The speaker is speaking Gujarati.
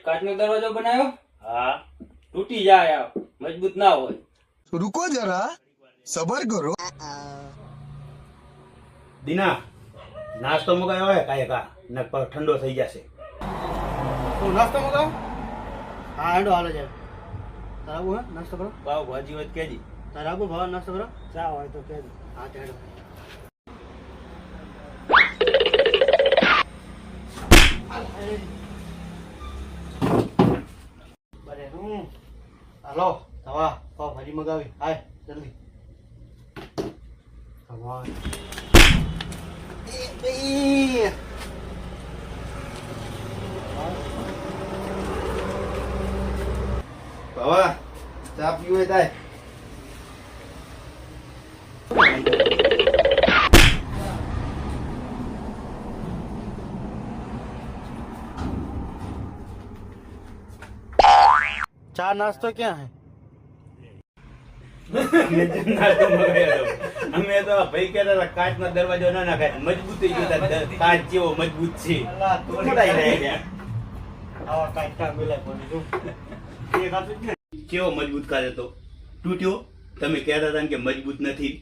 કાચનો દરવાજો બનાવ્યો? હા તૂટી જાય, મજબૂત ના હોય. रुको जरा सबर करो. દીના નાસ્તો મગાયો હોય કાંઈ કા નક પર ઠંડો થઈ જશે. તો નાસ્તો મગાવ. હા હેડો હાલો જાય તારા આબુ હે નાસ્તો કરો. પાવ ભાજી હોય તો કેજી. તારા આબુ ભાવ નાસ્તો કરો. ચા હોય તો કહેજો. હા તો હેડો. બરે હાલો તવા પાવ ભાજી મગાવી. હાય જલ્દી તવા બાવા ચા પીવે થાય. ચા નાસ્તો ક્યાં હે? નાસ્તો મગાયો અમે તો ભાઈ કહેતા હતા કાચનો દરવાજો ના નાખાય મજબૂત થઈ ગયો. કાચ જેવો મજબૂત છે. અલ્લાહ તોડાઈ રહ્યા આવા કાંઈ કામ બોલાય બોલી તું એ ખાતું જ ને. કેવો મજબૂત કાચ હતો, તૂટ્યો. તમે કહેતા હતા ને કે મજબૂત નથી.